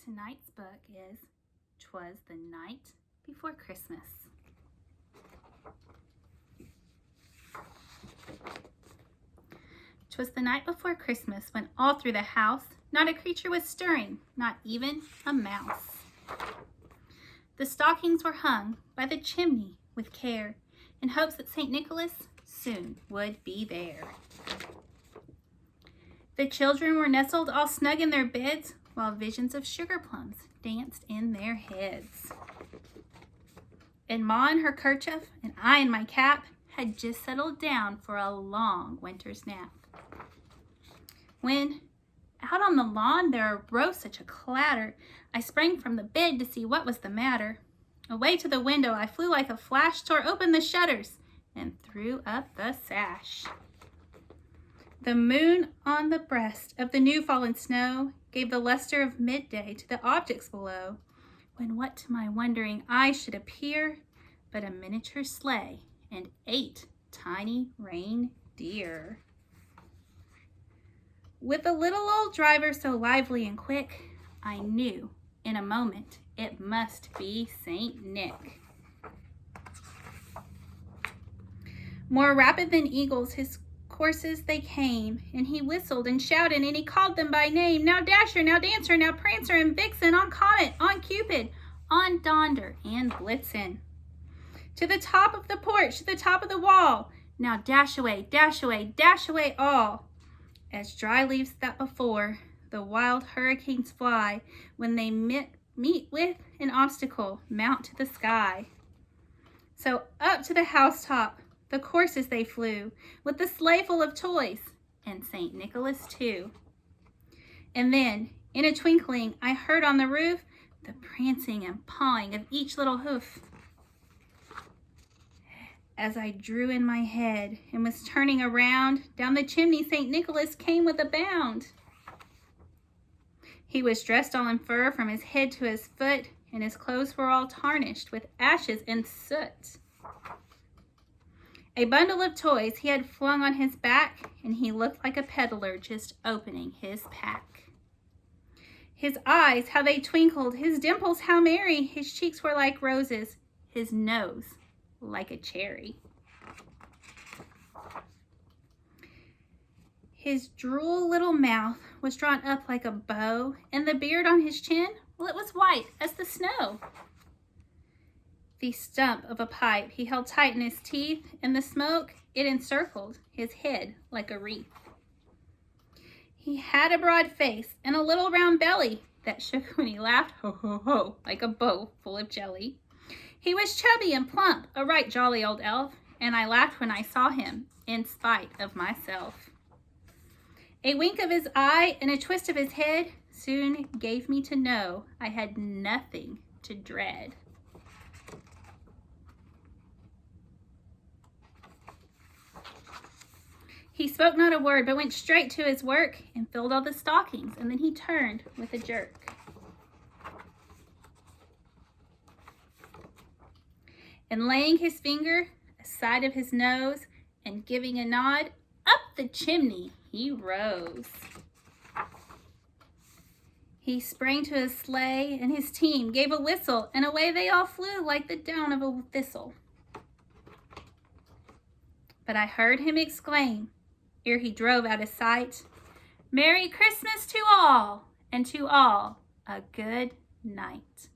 Tonight's book is 'Twas the Night Before Christmas. 'Twas the night before Christmas when all through the house not a creature was stirring, not even a mouse. The stockings were hung by the chimney with care in hopes that St. Nicholas soon would be there. The children were nestled all snug in their beds while visions of sugar plums danced in their heads. And Ma in her kerchief and I in my cap had just settled down for a long winter's nap. When out on the lawn there arose such a clatter, I sprang from the bed to see what was the matter. Away to the window I flew like a flash, tore open the shutters, and threw up the sash. The moon on the breast of the new fallen snow gave the luster of midday to the objects below, when what to my wondering eyes should appear but a miniature sleigh and 8 tiny reindeer. With a little old driver so lively and quick, I knew in a moment it must be Saint Nick. More rapid than eagles his courses they came, and he whistled and shouted and he called them by name. Now Dasher, now Dancer, now Prancer and Vixen, on Comet, on Cupid, on Donder and Blitzen. To the top of the porch, to the top of the wall, now dash away, dash away, dash away all. As dry leaves that before the wild hurricanes fly, when they meet with an obstacle, mount to the sky. So up to the housetop the courses they flew, with the sleigh full of toys, and St. Nicholas too. And then, in a twinkling, I heard on the roof the prancing and pawing of each little hoof. As I drew in my head and was turning around, down the chimney St. Nicholas came with a bound. He was dressed all in fur from his head to his foot, and his clothes were all tarnished with ashes and soot. A bundle of toys he had flung on his back, and he looked like a peddler just opening his pack. His eyes, how they twinkled, his dimples, how merry, his cheeks were like roses, his nose like a cherry. His droll little mouth was drawn up like a bow, and the beard on his chin, well, it was white as the snow. The stump of a pipe he held tight in his teeth, and the smoke, it encircled his head like a wreath. He had a broad face and a little round belly that shook when he laughed, ho, ho, ho, like a bowl full of jelly. He was chubby and plump, a right jolly old elf, and I laughed when I saw him, in spite of myself. A wink of his eye and a twist of his head soon gave me to know I had nothing to dread. He spoke not a word, but went straight to his work and filled all the stockings, and then he turned with a jerk. And laying his finger aside of his nose and giving a nod, up the chimney he rose. He sprang to his sleigh, and his team gave a whistle, and away they all flew like the down of a thistle. But I heard him exclaim, ere he drove out of sight, "Merry Christmas to all, and to all a good night."